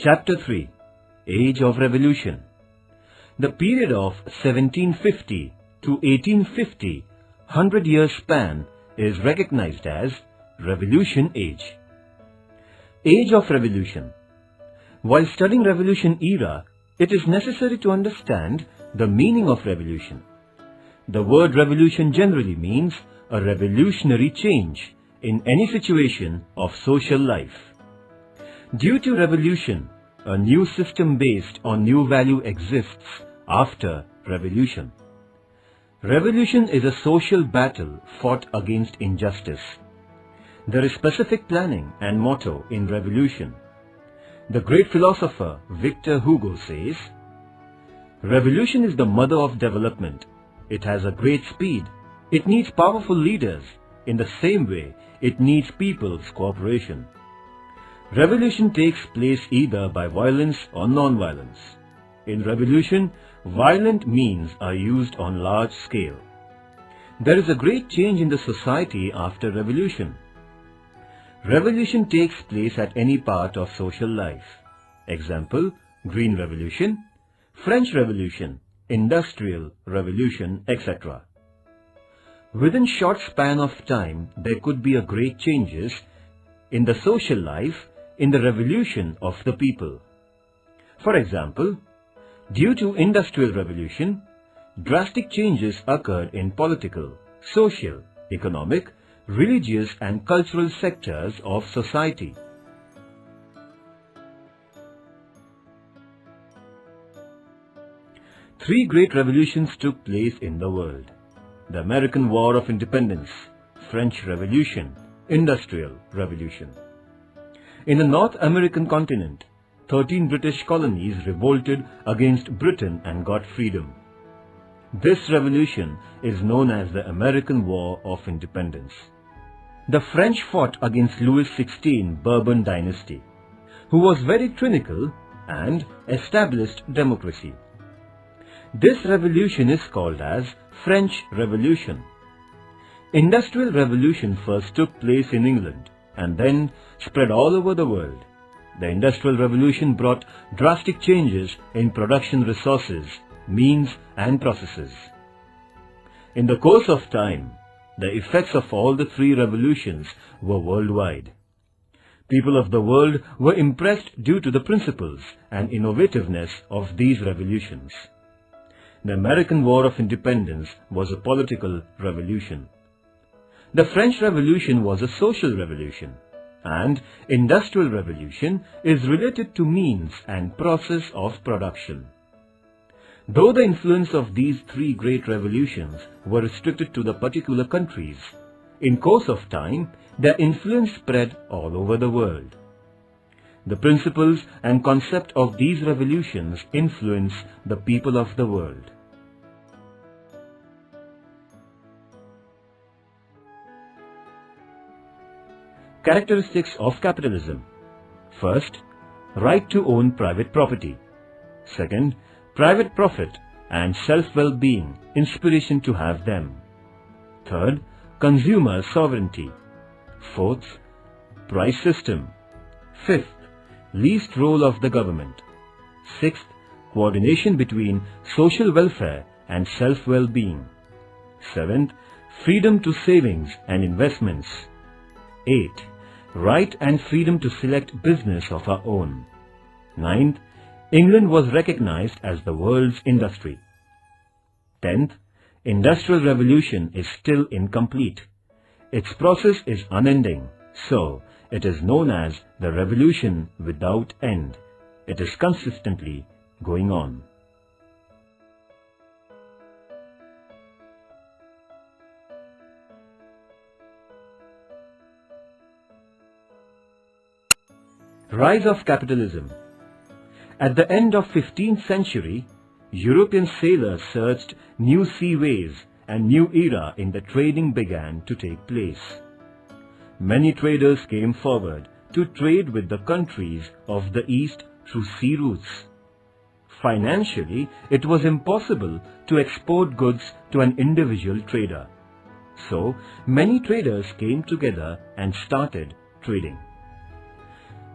Chapter 3. Age of Revolution. The period of 1750 to 1850, 100-year span, is recognized as Revolution Age. Age of Revolution. While studying Revolution era, it is necessary to understand the meaning of revolution. The word revolution generally means a revolutionary change in any situation of social life. Due to revolution, a new system based on new value exists after revolution. Revolution is a social battle fought against injustice. There is specific planning and motto in revolution. The great philosopher Victor Hugo says, "Revolution is the mother of development. It has a great speed. It needs powerful leaders. In the same way, it needs people's cooperation." Revolution takes place either by violence or non-violence. In revolution, violent means are used on large scale. There is a great change in the society after revolution. Revolution takes place at any part of social life. Example, Green Revolution, French Revolution, Industrial Revolution, etc. Within short span of time, there could be a great changes in the social life in the revolution of the people. For example, due to Industrial Revolution, drastic changes occurred in political, social, economic, religious and cultural sectors of society. Three great revolutions took place in the world: the American War of Independence, French Revolution, Industrial Revolution. In the North American continent, 13 British colonies revolted against Britain and got freedom. This revolution is known as the American War of Independence. The French fought against Louis XVI Bourbon dynasty, who was very tyrannical and established democracy. This revolution is called as French Revolution. Industrial Revolution first took place in England and then spread all over the world. The Industrial Revolution brought drastic changes in production resources, means and processes. In the course of time, the effects of all the three revolutions were worldwide. People of the world were impressed due to the principles and innovativeness of these revolutions. The American War of Independence was a political revolution. The French Revolution was a social revolution, and Industrial Revolution is related to means and process of production. Though the influence of these three great revolutions were restricted to the particular countries, in course of time, their influence spread all over the world. The principles and concept of these revolutions influence the people of the world. Characteristics of capitalism. First, right to own private property. Second, private profit and self-well-being, inspiration to have them. Third, consumer sovereignty. Fourth, price system. Fifth, least role of the government. Sixth, coordination between social welfare and self-well-being. Seventh, freedom to savings and investments. Eighth, right and freedom to select business of our own. Ninth, England was recognized as the world's industry. 10th, Industrial Revolution is still incomplete. Its process is unending, so it is known as the revolution without end. It is consistently going on. Rise of capitalism. At the end of 15th century, European sailors searched new seaways and new era in the trading began to take place. Many traders came forward to trade with the countries of the East through sea routes. Financially, it was impossible to export goods to an individual trader. So, many traders came together and started trading.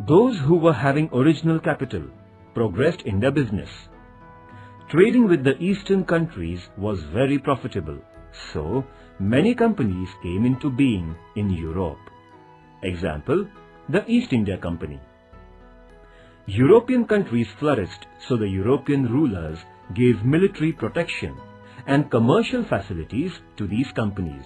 Those who were having original capital progressed in their business. Trading with the Eastern countries was very profitable, so many companies came into being in Europe. Example, the East India Company. European countries flourished, so the European rulers gave military protection and commercial facilities to these companies.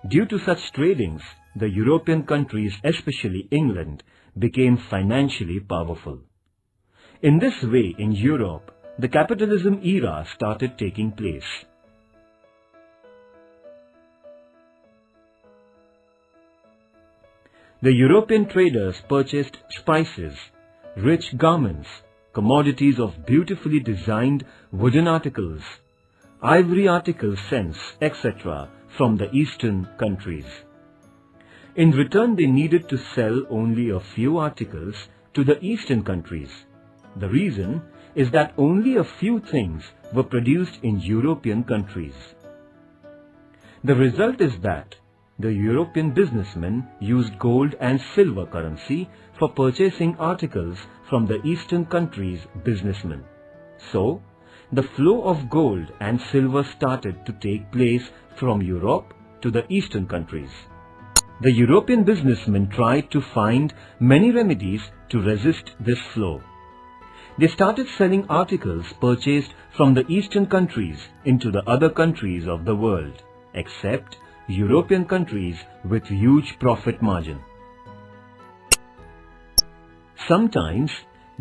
Due to such tradings, the European countries, especially England, became financially powerful. In this way, in Europe, the capitalism era started taking place. The European traders purchased spices, rich garments, commodities of beautifully designed wooden articles, ivory articles, scents, etc. from the Eastern countries. In return, they needed to sell only a few articles to the Eastern countries. The reason is that only a few things were produced in European countries. The result is that the European businessmen used gold and silver currency for purchasing articles from the Eastern countries' businessmen. So, the flow of gold and silver started to take place from Europe to the Eastern countries. The European businessmen tried to find many remedies to resist this flow. They started selling articles purchased from the Eastern countries into the other countries of the world, except European countries with huge profit margin. Sometimes,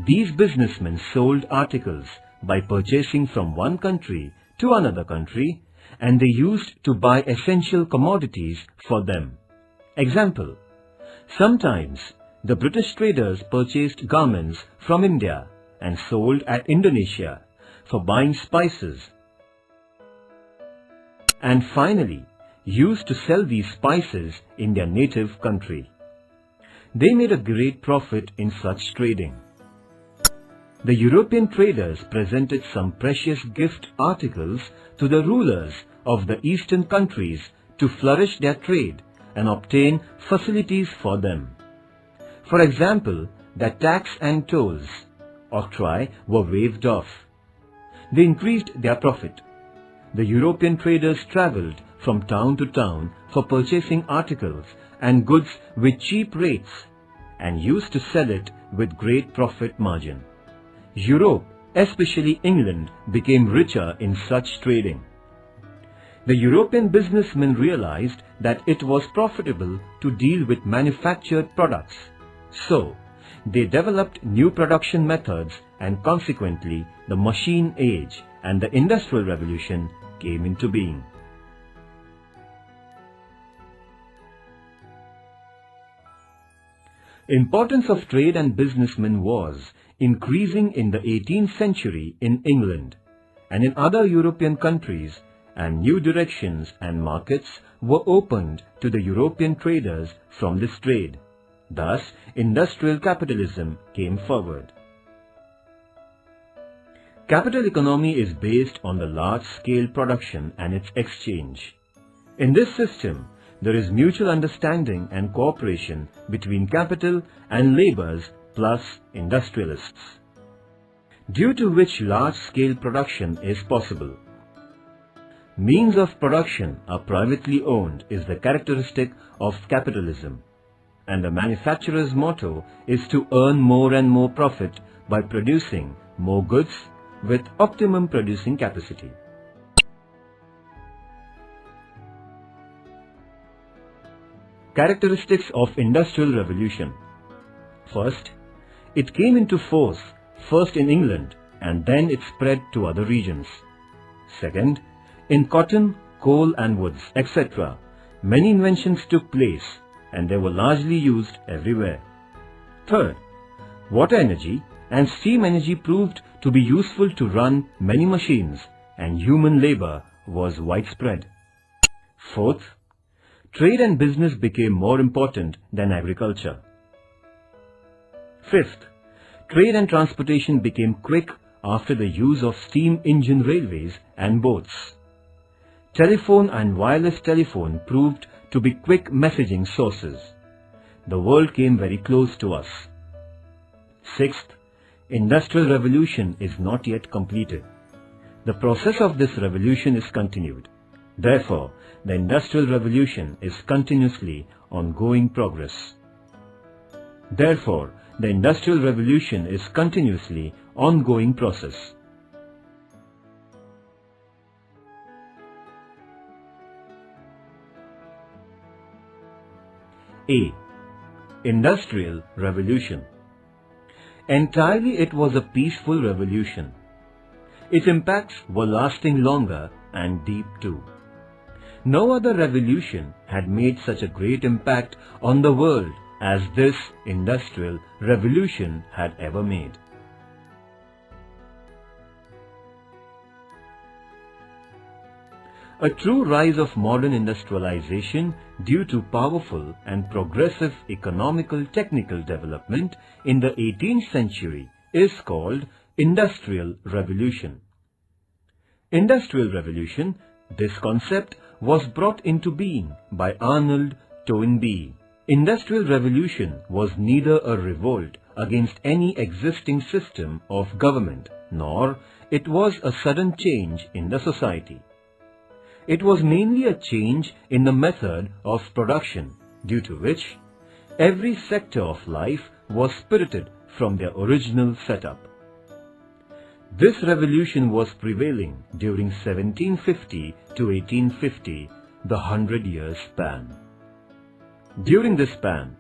these businessmen sold articles by purchasing from one country to another country, and they used to buy essential commodities for them. Example, sometimes the British traders purchased garments from India and sold at Indonesia for buying spices, and finally used to sell these spices in their native country. They made a great profit in such trading. The European traders presented some precious gift articles to the rulers of the Eastern countries to flourish their trade and obtain facilities for them. For example, the tax and tolls, octroi, were waived off. They increased their profit. The European traders travelled from town to town for purchasing articles and goods with cheap rates and used to sell it with great profit margin. Europe, especially England, became richer in such trading. The European businessmen realized that it was profitable to deal with manufactured products. So, they developed new production methods, and consequently the machine age and the Industrial Revolution came into being. Importance of trade and businessmen was increasing in the 18th century in England and in other European countries, and new directions and markets were opened to the European traders from this trade. Thus, industrial capitalism came forward. Capital economy is based on the large-scale production and its exchange. In this system, there is mutual understanding and cooperation between capital and laborers plus industrialists, due to which large-scale production is possible. Means of production are privately owned is the characteristic of capitalism, and the manufacturer's motto is to earn more and more profit by producing more goods with optimum producing capacity. Characteristics of Industrial Revolution. First, it came into force first in England and then it spread to other regions. Second, in cotton, coal and woods, etc., many inventions took place and they were largely used everywhere. Third, water energy and steam energy proved to be useful to run many machines, and human labor was widespread. Fourth, trade and business became more important than agriculture. Fifth, trade and transportation became quick after the use of steam engine railways and boats. Telephone and wireless telephone proved to be quick messaging sources. the world came very close to us. Sixth, Industrial Revolution is not yet completed. The process of this revolution is continued. Therefore, the Industrial Revolution is continuously ongoing progress. Therefore, the Industrial Revolution is continuously ongoing process. A. Industrial Revolution. Entirely it was a peaceful revolution. Its impacts were lasting longer and deep too. No other revolution had made such a great impact on the world as this Industrial Revolution had ever made. A true rise of modern industrialization due to powerful and progressive economical technical development in the 18th century is called Industrial Revolution. Industrial Revolution, this concept was brought into being by Arnold Toynbee. Industrial Revolution was neither a revolt against any existing system of government, nor it was a sudden change in the society. It was mainly a change in the method of production, due to which every sector of life was spirited from their original setup. This revolution was prevailing during 1750 to 1850, the 100-year span. During this span,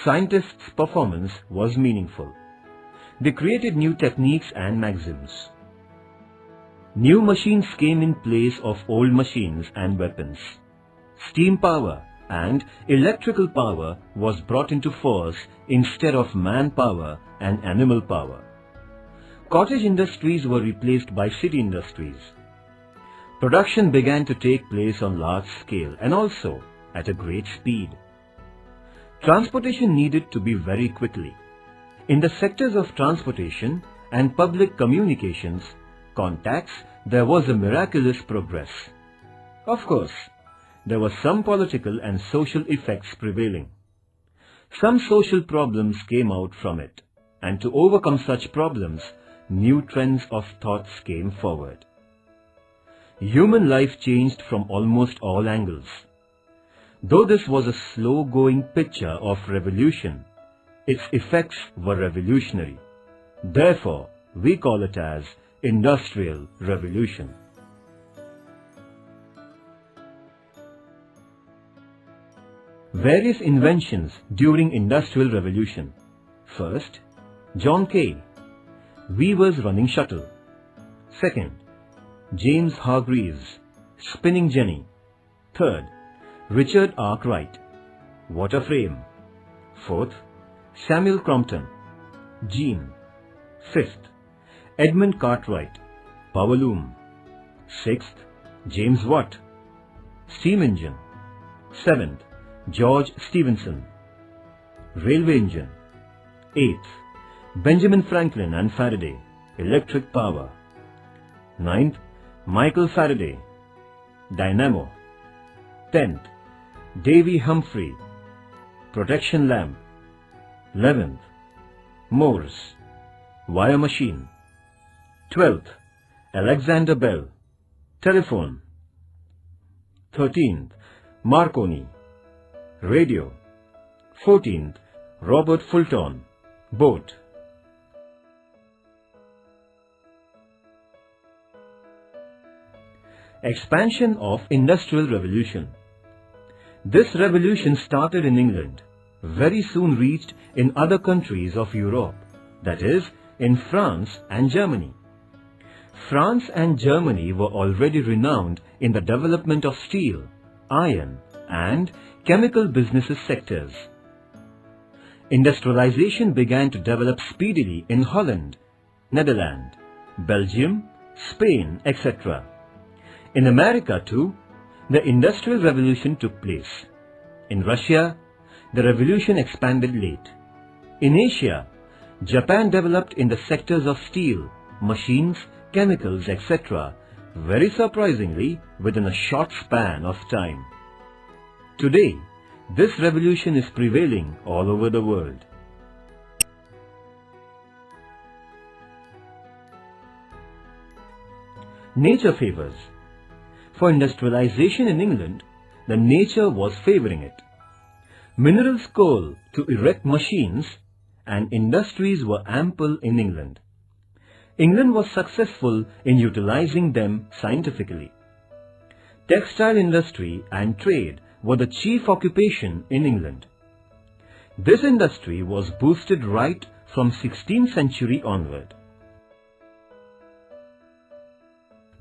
scientists' performance was meaningful. They created new techniques and maxims. New machines came in place of old machines and weapons. Steam power and electrical power was brought into force instead of manpower and animal power. Cottage industries were replaced by city industries. Production began to take place on large scale and also at a great speed. Transportation needed to be very quickly. In the sectors of transportation and public communications, contacts, there was a miraculous progress. Of course, there were some political and social effects prevailing. Some social problems came out from it, and to overcome such problems, new trends of thoughts came forward. Human life changed from almost all angles. Though this was a slow-going picture of revolution, its effects were revolutionary. Therefore, we call it as Industrial Revolution. Various inventions during Industrial Revolution. First, John Kay, weaver's running shuttle. Second, James Hargreaves, spinning jenny. Third, Richard Arkwright, water frame. Fourth, Samuel Crompton, gene. Fifth, Edmund Cartwright, power loom. Sixth, James Watt, steam engine. Seventh, George Stephenson, railway engine. Eighth, Benjamin Franklin and Faraday, electric power. Ninth, Michael Faraday, dynamo. 10th, Davy Humphrey, protection lamp. 11th, Morse, wire machine. 12th, Alexander Bell, telephone. 13th, Marconi, radio. 14th, Robert Fulton, boat. Expansion of Industrial Revolution. This revolution started in England, very soon reached in other countries of Europe, that is, in France and Germany. France and Germany were already renowned in the development of steel, iron, and chemical businesses sectors. Industrialization began to develop speedily in Holland, Netherlands, Belgium, Spain, etc. In America too, the Industrial Revolution took place. In Russia, the revolution expanded late. In Asia, Japan developed in the sectors of steel, machines, chemicals, etc. very surprisingly within a short span of time. Today, This revolution is prevailing all over the world. Nature favors. For industrialization in England, the nature was favoring it. Minerals coal to erect machines and industries were ample in England. England was successful in utilizing them scientifically. Textile industry and trade were the chief occupation in England. This industry was boosted right from 16th century onward.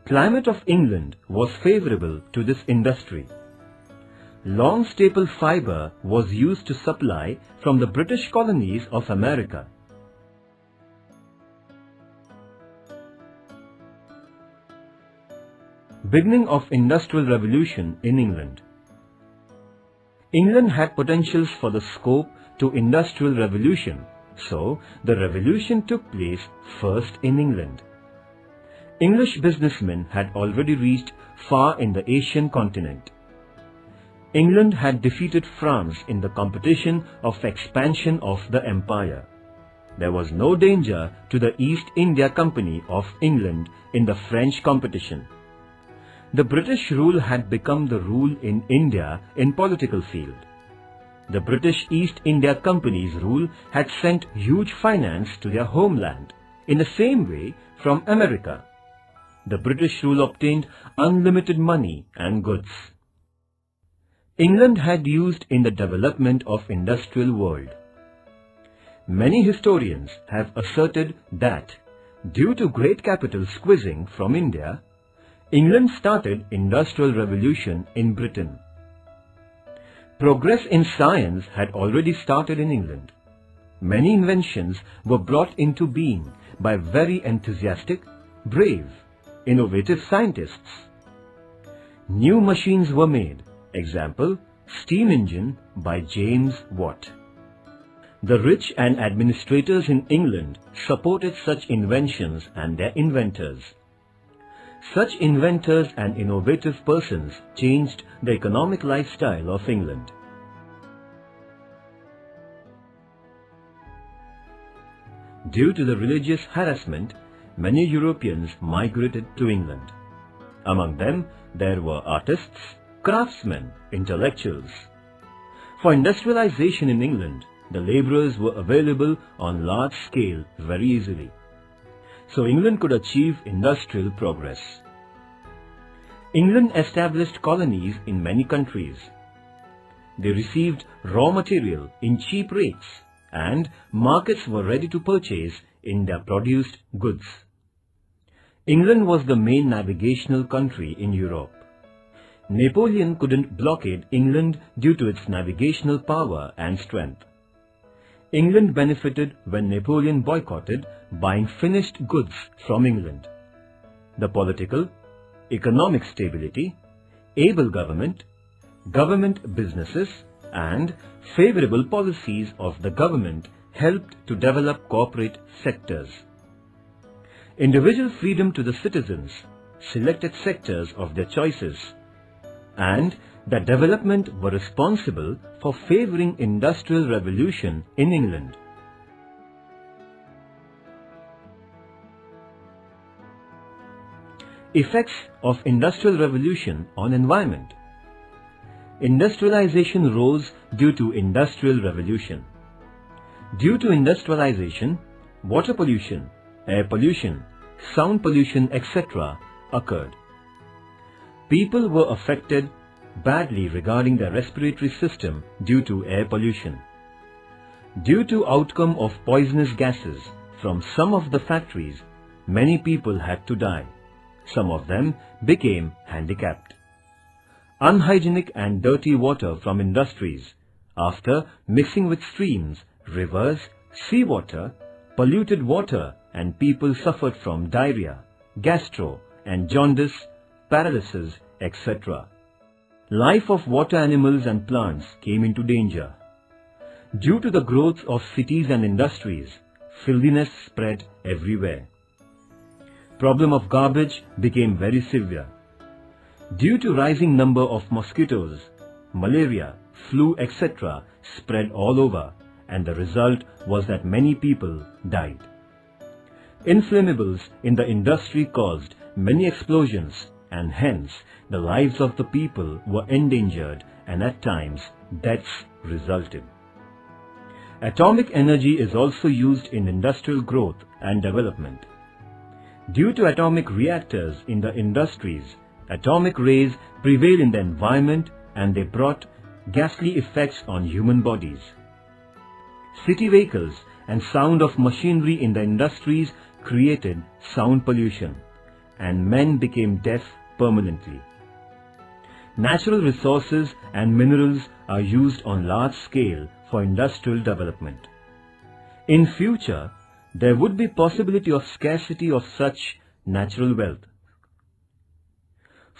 Climate of England was favorable to this industry. Long staple fibre was used to supply from the British colonies of America. Beginning of Industrial Revolution in England. England had potentials for the scope to Industrial Revolution, so the revolution took place first in England. English businessmen had already reached far in the Asian continent. England had defeated France in the competition of expansion of the empire. There was no danger to the East India Company of England in the French competition. The British rule had become the rule in India in political field. The British East India Company's rule had sent huge finance to their homeland, in the same way from America. The British rule obtained unlimited money and goods. England had used in the development of industrial world. Many historians have asserted that, due to great capital squeezing from India, England started Industrial Revolution in Britain. Progress in science had already started in England. Many inventions were brought into being by very enthusiastic, brave, innovative scientists. New machines were made, example, steam engine by James Watt. The rich and administrators in England supported such inventions and their inventors. Such inventors and innovative persons changed the economic lifestyle of England. Due to the religious harassment, many Europeans migrated to England. Among them, there were artists, craftsmen, intellectuals. For industrialization in England, the labourers were available on large scale very easily. So England could achieve industrial progress. England established colonies in many countries. They received raw material in cheap rates and markets were ready to purchase in their produced goods. England was the main navigational country in Europe. Napoleon couldn't blockade England due to its navigational power and strength. England benefited when Napoleon boycotted buying finished goods from England. The political, economic stability, able government, government businesses and favorable policies of the government helped to develop corporate sectors. Individual freedom to the citizens, selected sectors of their choices, and their development were responsible for favouring industrial revolution in England. Effects of industrial revolution on environment. Industrialization rose due to industrial revolution. Due to industrialization, water pollution, air pollution, sound pollution, etc. occurred. People were affected badly regarding their respiratory system due to air pollution. Due to outcome of poisonous gases from some of the factories, many people had to die. Some of them became handicapped. Unhygienic and dirty water from industries, after mixing with streams, rivers, seawater, polluted water, and people suffered from diarrhea, gastro and jaundice, paralysis, etc. Life of water animals and plants came into danger. Due to the growth of cities and industries, filthiness spread everywhere. Problem of garbage became very severe. Due to rising number of mosquitoes, malaria, flu, etc. spread all over, and the result was that many people died. Inflammables in the industry caused many explosions, and hence the lives of the people were endangered, and at times deaths resulted. Atomic energy is also used in industrial growth and development. Due to atomic reactors in the industries, atomic rays prevail in the environment and they brought ghastly effects on human bodies. City vehicles and sound of machinery in the industries created sound pollution, and men became deaf permanently. Natural resources and minerals are used on large scale for industrial development. In future, there would be possibility of scarcity of such natural wealth.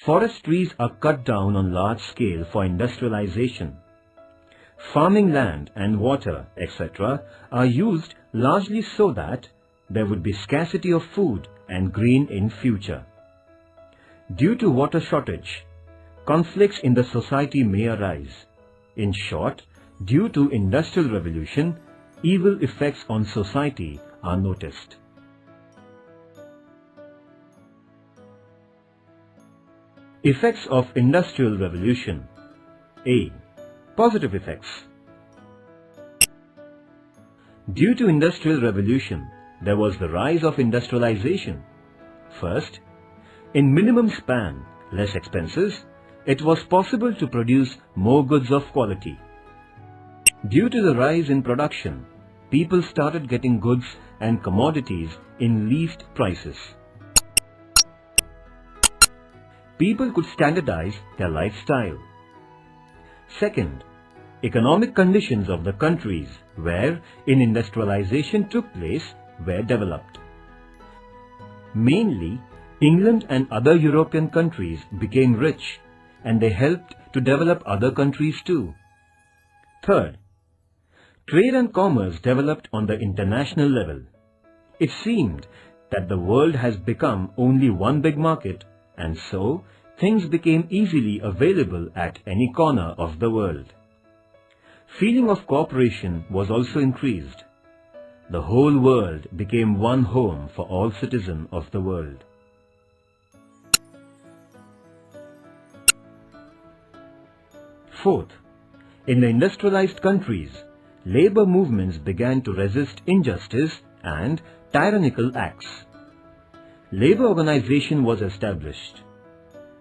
Forest trees are cut down on large scale for industrialization. Farming land and water, etc. are used largely so that there would be scarcity of food and grain in future. Due to water shortage, conflicts in the society may arise. In short, due to industrial revolution, evil effects on society are noticed. Effects of industrial revolution. A. Positive effects. Due to industrial revolution, there was the rise of industrialization. First, in minimum span, less expenses, it was possible to produce more goods of quality. Due to the rise in production, people started getting goods and commodities in least prices. People could standardize their lifestyle. Second, economic conditions of the countries where industrialization took place were developed. Mainly, England and other European countries became rich, and they helped to develop other countries too. Third, trade and commerce developed on the international level. It seemed that the world has become only one big market, and so things became easily available at any corner of the world. Feeling of cooperation was also increased. The whole world became one home for all citizens of the world. Fourth, in the industrialized countries, labor movements began to resist injustice and tyrannical acts. Labor organization was established.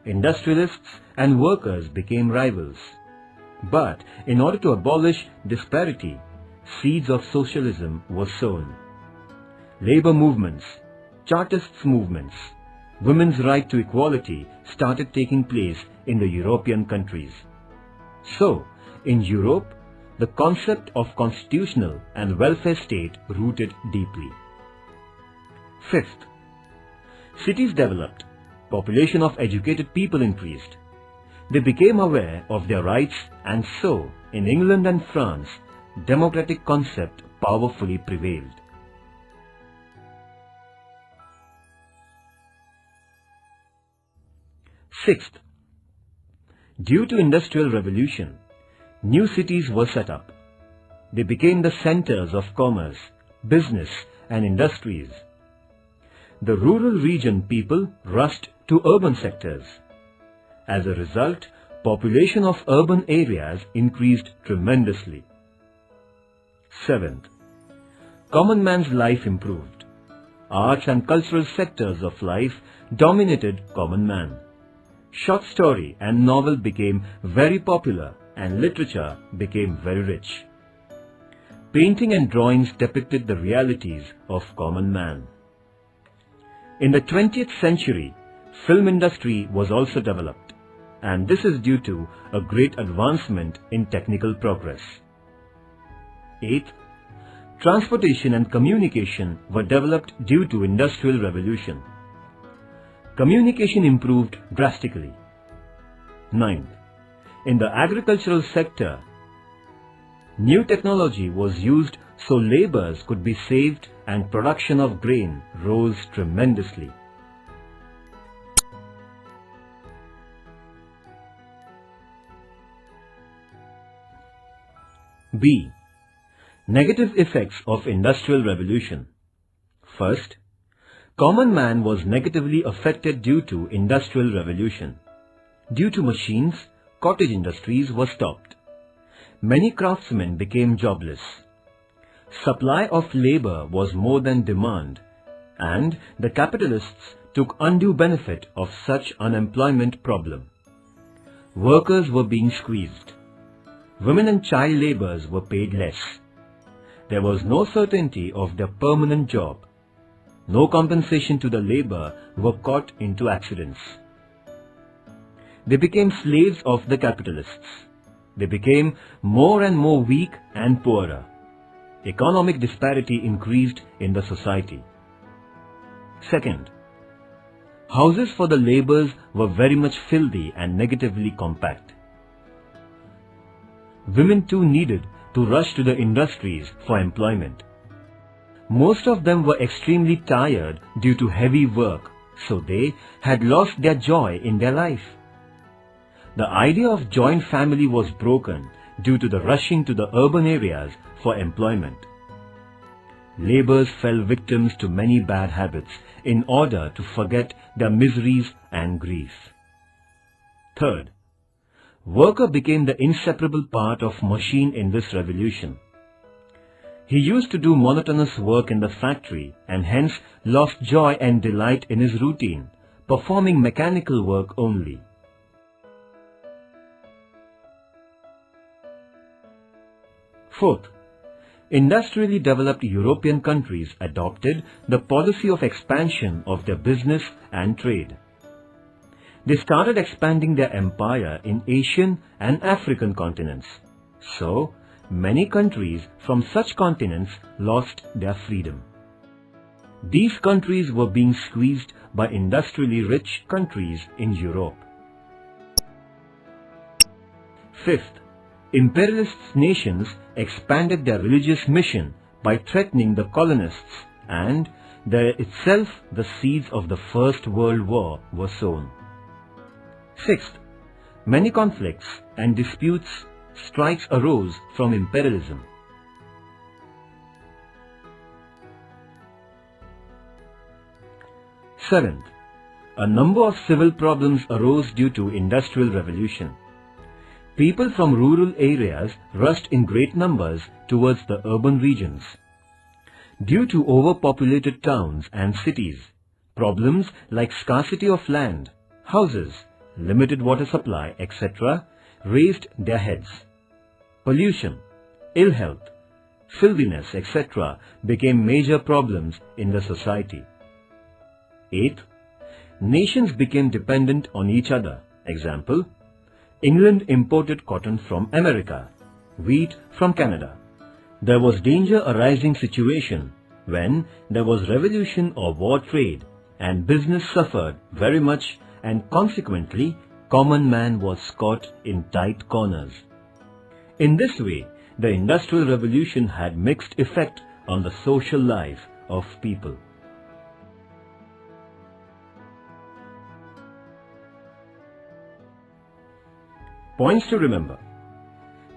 Industrialists and workers became rivals. But in order to abolish disparity, seeds of socialism were sown. Labor movements, Chartists movements, women's right to equality started taking place in the European countries. So, in Europe, the concept of constitutional and welfare state rooted deeply. Fifth, cities developed, population of educated people increased. They became aware of their rights, and so, in England and France, democratic concept powerfully prevailed. Sixth, due to industrial revolution, new cities were set up. They became the centers of commerce, business and industries. The rural region people rushed to urban sectors. As a result, population of urban areas increased tremendously. Seventh, common man's life improved. Arts and cultural sectors of life dominated common man. Short story and novel became very popular and literature became very rich. Painting and drawings depicted the realities of common man. In the 20th century, film industry was also developed, and this is due to a great advancement in technical progress. Eighth, transportation and communication were developed due to industrial revolution. Communication improved drastically. Ninth, in the agricultural sector, new technology was used so laborers could be saved and production of grain rose tremendously. B. Negative effects of Industrial Revolution. First, common man was negatively affected due to Industrial Revolution. Due to machines, cottage industries were stopped. Many craftsmen became jobless. Supply of labor was more than demand, and the capitalists took undue benefit of such unemployment problem. Workers were being squeezed. Women and child laborers were paid less. There was no certainty of their permanent job. No compensation to the labor were caught into accidents. They became slaves of the capitalists. They became more and more weak and poorer. Economic disparity increased in the society. Second, houses for the laborers were very much filthy and negatively compact. Women too needed to rush to the industries for employment. Most of them were extremely tired due to heavy work, so they had lost their joy in their life. The idea of joint family was broken due to the rushing to the urban areas for employment. Laborers fell victims to many bad habits in order to forget their miseries and grief. Third, worker became the inseparable part of machine in this revolution. He used to do monotonous work in the factory and hence lost joy and delight in his routine, performing mechanical work only. Fourth, industrially developed European countries adopted the policy of expansion of their business and trade. They started expanding their empire in Asian and African continents. So, many countries from such continents lost their freedom. These countries were being squeezed by industrially rich countries in Europe. Fifth, imperialist nations expanded their religious mission by threatening the colonists, and there itself the seeds of the First World War were sown. Sixth, many conflicts and disputes, strikes arose from imperialism. Seventh, a number of civil problems arose due to Industrial Revolution. People from rural areas rushed in great numbers towards the urban regions. Due to overpopulated towns and cities, problems like scarcity of land, houses, limited water supply, etc. raised their heads. Pollution, ill health, filthiness, etc. became major problems in the society. Eighth, nations became dependent on each other. Example, England imported cotton from America, wheat from Canada. There was danger arising situation when there was revolution or war trade, and business suffered very much, and consequently common man was caught in tight corners. In this way, the Industrial Revolution had mixed effect on the social life of people. Points to remember.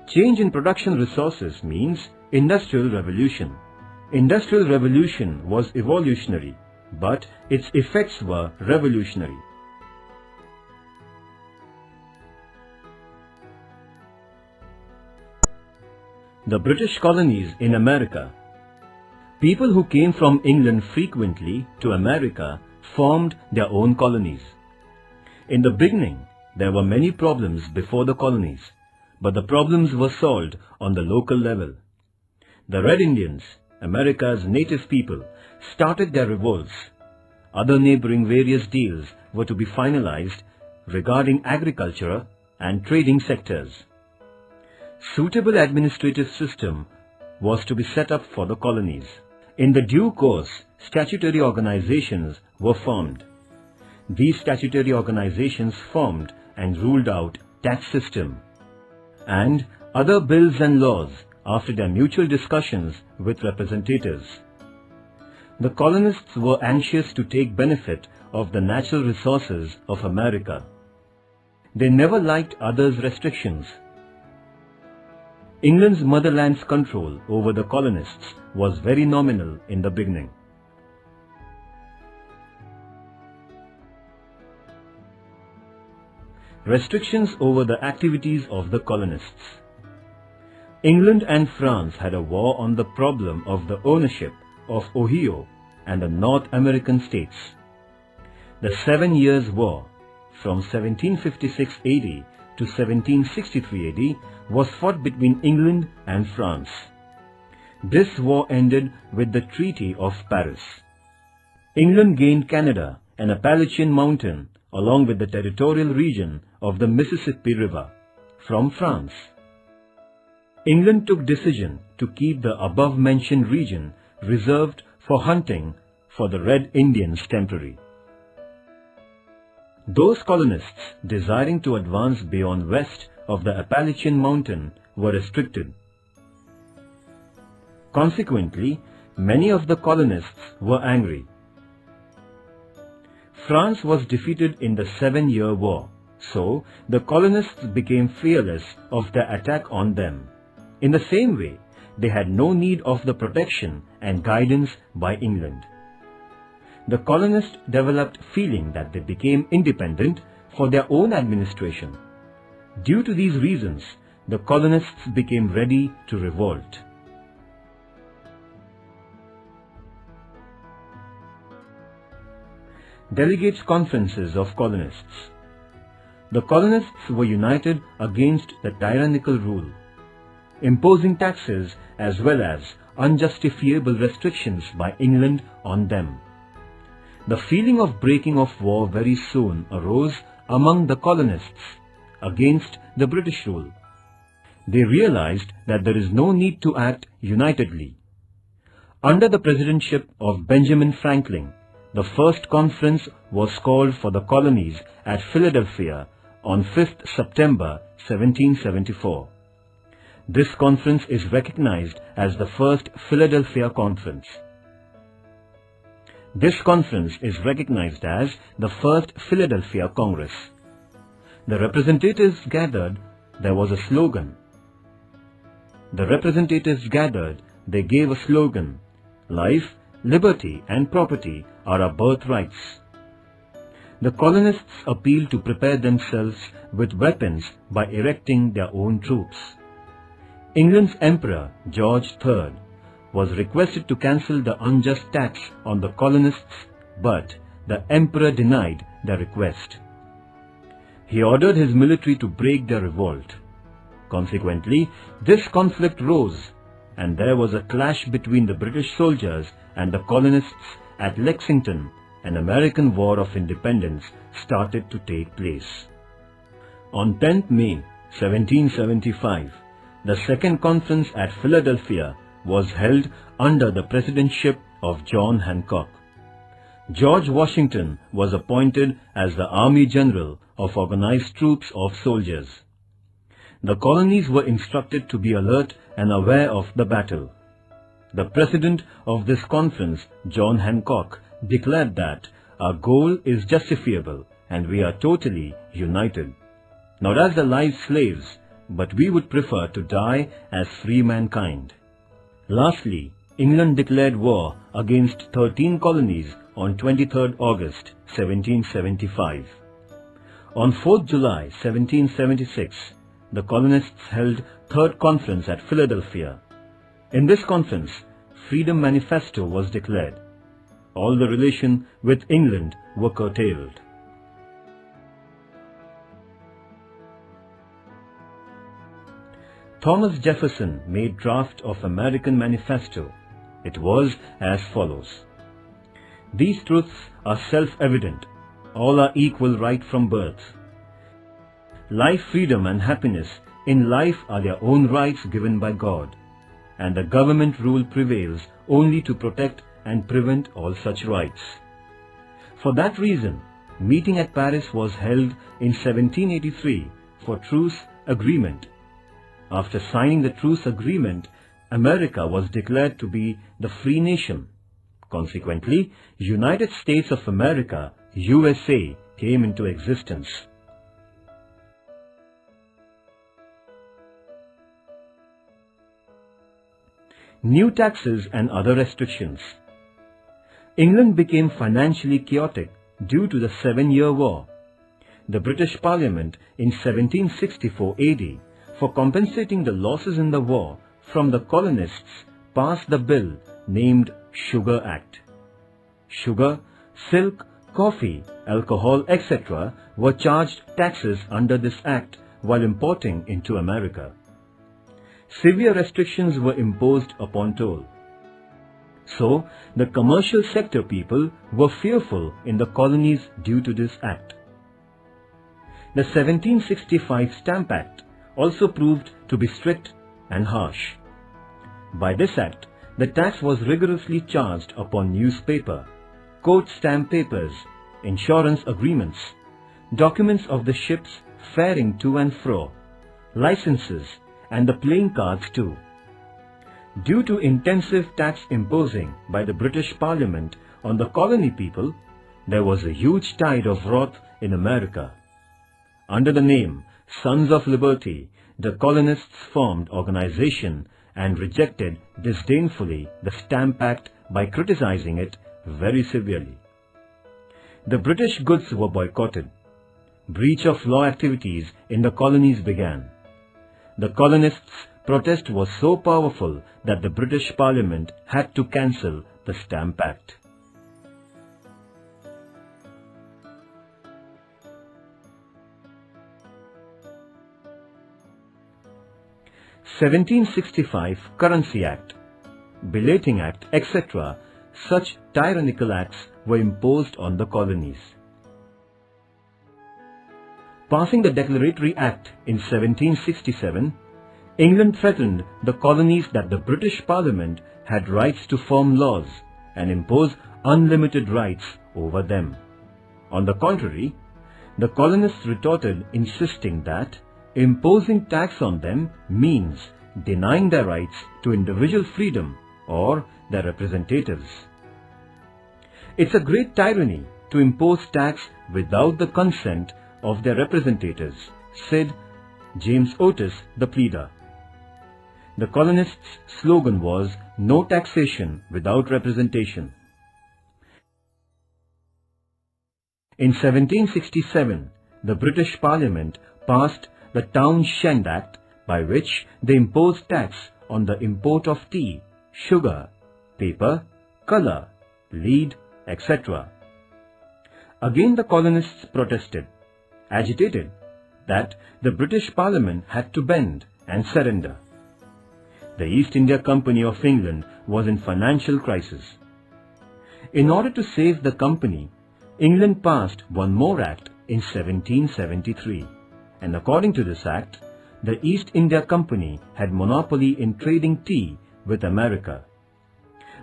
Change in production resources means Industrial Revolution. Industrial Revolution was evolutionary, but its effects were revolutionary. The British colonies in America. People who came from England frequently to America formed their own colonies. In the beginning, there were many problems before the colonies, but the problems were solved on the local level. The Red Indians, America's native people, started their revolts. Other neighboring various deals were to be finalized regarding agriculture and trading sectors. Suitable administrative system was to be set up for the colonies. In the due course, statutory organizations were formed. These statutory organizations formed and ruled out tax system and other bills and laws after their mutual discussions with representatives. The colonists were anxious to take benefit of the natural resources of America. They never liked others' restrictions. England's motherland's control over the colonists was very nominal in the beginning. Restrictions over the activities of the colonists. England and France had a war on the problem of the ownership of Ohio and the North American states. The 7 Years' War, from 1756 AD to 1763 AD, was fought between England and France. This war ended with the Treaty of Paris. England gained Canada and Appalachian Mountain along with the territorial region of the Mississippi River from France. England took decision to keep the above-mentioned region reserved for hunting for the Red Indians temporary. Those colonists desiring to advance beyond west of the Appalachian Mountain were restricted. Consequently, many of the colonists were angry. France was defeated in the 7-Year War, so the colonists became fearless of the attack on them. In the same way, they had no need of the protection and guidance by England. The colonists developed feeling that they became independent for their own administration. Due to these reasons, the colonists became ready to revolt. Delegates' conferences of colonists. The colonists were united against the tyrannical rule, imposing taxes as well as unjustifiable restrictions by England on them. The feeling of breaking of war very soon arose among the colonists against the British rule. They realized that there is no need to act unitedly. Under the presidency of Benjamin Franklin, the first conference was called for the colonies at Philadelphia on 5th September 1774. This conference is recognized as the First Philadelphia Conference. This conference is recognized as the First Philadelphia Congress. The representatives gathered, there was a slogan. They gave a slogan, "Life, liberty and property are our birthrights." The colonists appealed to prepare themselves with weapons by erecting their own troops. England's Emperor George III was requested to cancel the unjust tax on the colonists, but the Emperor denied the request. He ordered his military to break their revolt. Consequently, this conflict rose, and there was a clash between the British soldiers and the colonists at Lexington. An American War of Independence started to take place. On 10th May 1775, the second conference at Philadelphia was held under the presidency of John Hancock. George Washington was appointed as the Army General of organized troops of soldiers. The colonies were instructed to be alert and aware of the battle. The president of this conference, John Hancock, declared that our goal is justifiable and we are totally united, not as the live slaves, but we would prefer to die as free mankind. Lastly, England declared war against 13 colonies on 23rd August 1775. On 4th July 1776, the colonists held Third Conference at Philadelphia. In this conference, Freedom Manifesto was declared. All the relation with England were curtailed. Thomas Jefferson made draft of American Manifesto. It was as follows. These truths are self-evident. All are equal right from birth. Life, freedom and happiness in life are their own rights given by God, and the government rule prevails only to protect and prevent all such rights. For that reason, meeting at Paris was held in 1783 for truce agreement. After signing the truce agreement, America was declared to be the free nation. Consequently, United States of America, USA, came into existence. new taxes and other restrictions. England became financially chaotic due to the 7-Year War. The British Parliament in 1764 AD, for compensating the losses in the war from the colonists, passed the bill named Sugar Act. Sugar, silk, coffee, alcohol, etc. were charged taxes under this act while importing into America. Severe restrictions were imposed upon toll. So, the commercial sector people were fearful in the colonies due to this act. The 1765 Stamp Act also proved to be strict and harsh. By this act, the tax was rigorously charged upon newspaper, court stamp papers, insurance agreements, documents of the ships faring to and fro, licenses, and the playing cards too. Due to intensive tax imposing by the British Parliament on the colony people, there was a huge tide of wrath in America. Under the name Sons of Liberty, the colonists formed organization and rejected disdainfully the Stamp Act by criticizing it very severely. The British goods were boycotted. Breach of law activities in the colonies began. The colonists' protest was so powerful that the British Parliament had to cancel the Stamp Act. (1765) Currency Act, Belating Act, etc. Such tyrannical acts were imposed on the colonies. Passing the Declaratory Act in 1767, England threatened the colonies that the British Parliament had rights to form laws and impose unlimited rights over them. On the contrary, the colonists retorted, insisting that imposing tax on them means denying their rights to individual freedom or their representatives. It's a great tyranny to impose tax without the consent of their representatives, said James Otis, the pleader. The colonists' slogan was "No taxation without representation." In 1767, the British Parliament passed the Townshend Act, by which they imposed tax on the import of tea, sugar, paper, colour, lead, etc. Again the colonists protested, agitated, that the British Parliament had to bend and surrender. The East India Company of England was in financial crisis. In order to save the company, England passed one more act in 1773, and according to this act, the East India Company had monopoly in trading tea with America.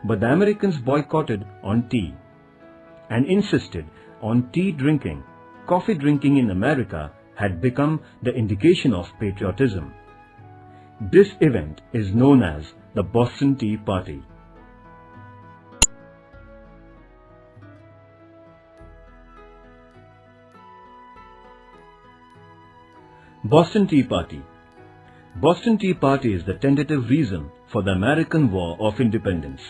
But the Americans boycotted on tea and insisted on tea drinking. Coffee drinking in America had become the indication of patriotism. This event is known as the Boston Tea Party. Boston Tea Party. Boston Tea Party is the tentative reason for the American War of Independence.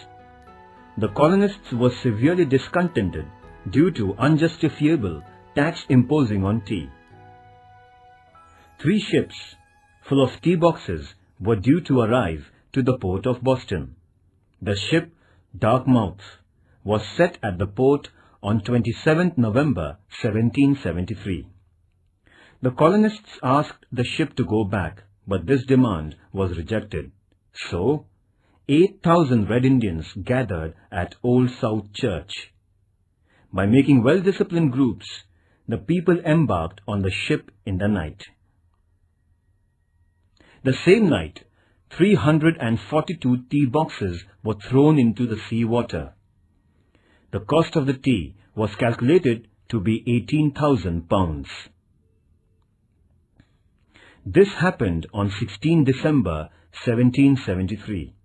The colonists were severely discontented due to unjustifiable tax imposing on tea. 3 ships full of tea boxes were due to arrive to the port of Boston. The ship Dartmouth was set at the port on 27th November 1773. The colonists asked the ship to go back, but this demand was rejected. So, 8,000 Red Indians gathered at Old South Church. By making well-disciplined groups, the people embarked on the ship in the night. The same night, 342 tea boxes were thrown into the sea water. The cost of the tea was calculated to be £18,000. This happened on 16 December 1773.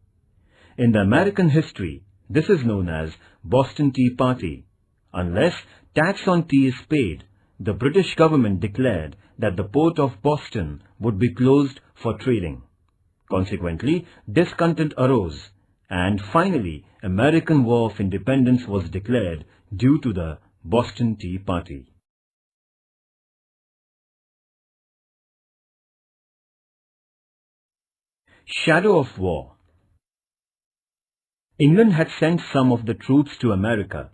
In the American history, this is known as Boston Tea Party. Unless tax on tea is paid, the British government declared that the port of Boston would be closed for trading. Consequently, discontent arose, and finally American War of Independence was declared due to the Boston Tea Party. Shadow of war. England had sent some of the troops to America.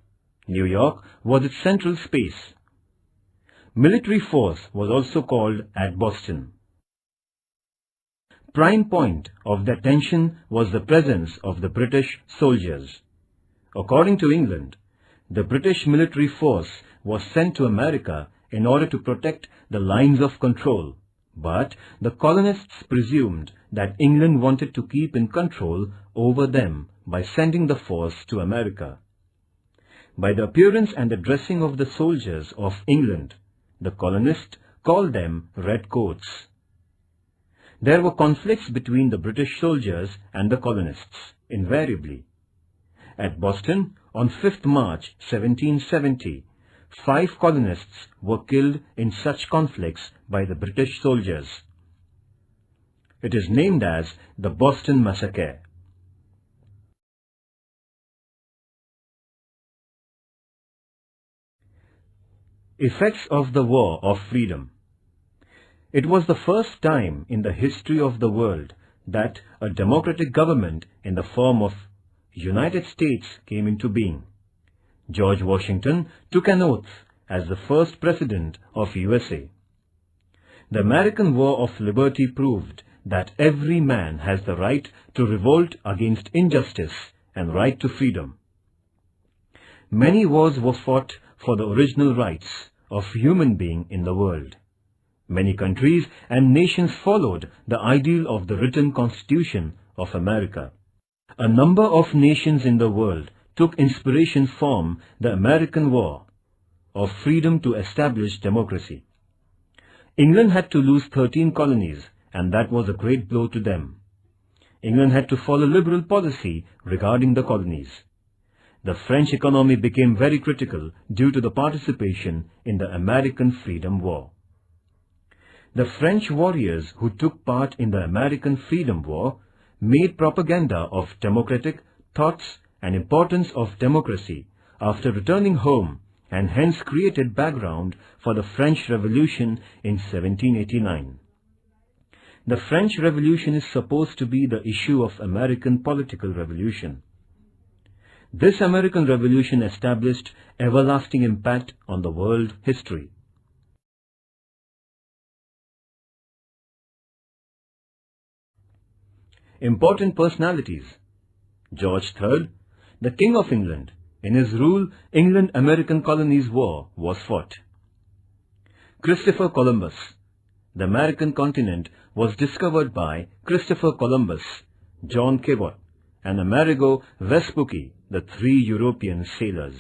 New York was its central space. Military force was also called at Boston. Prime point of the tension was the presence of the British soldiers. According to England, the British military force was sent to America in order to protect the lines of control, but the colonists presumed that England wanted to keep in control over them by sending the force to America. By the appearance and the dressing of the soldiers of England, the colonists called them redcoats. There were conflicts between the British soldiers and the colonists, invariably. At Boston, on 5th March 1770, 5 colonists were killed in such conflicts by the British soldiers. It is named as the Boston Massacre. Effects of the War of Freedom. It was the first time in the history of the world that a democratic government in the form of United States came into being. George Washington took an oath as the first president of USA. The American War of Liberty proved that every man has the right to revolt against injustice and right to freedom. Many wars were fought for the original rights of human being in the world. Many countries and nations followed the ideal of the written Constitution of America. A number of nations in the world took inspiration from the American War of Freedom to establish democracy. England had to lose 13 colonies, and that was a great blow to them. England had to follow liberal policy regarding the colonies. The French economy became very critical due to the participation in the American Freedom War. The French warriors who took part in the American Freedom War made propaganda of democratic thoughts and importance of democracy after returning home, and hence created background for the French Revolution in 1789. The French Revolution is supposed to be the issue of American political revolution. This American Revolution established everlasting impact on the world history. Important personalities. George III, the King of England. In his rule, England-American Colonies War was fought. Christopher Columbus. The American continent was discovered by Christopher Columbus, John Cabot, and Amerigo Vespucci, the 3 European sailors.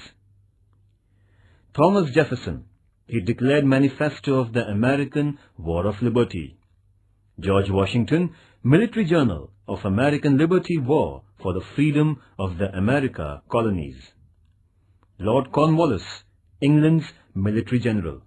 Thomas Jefferson. He declared Manifesto of the American War of Liberty. George Washington, Military Journal of American Liberty War for the Freedom of the America Colonies. Lord Cornwallis, England's Military General.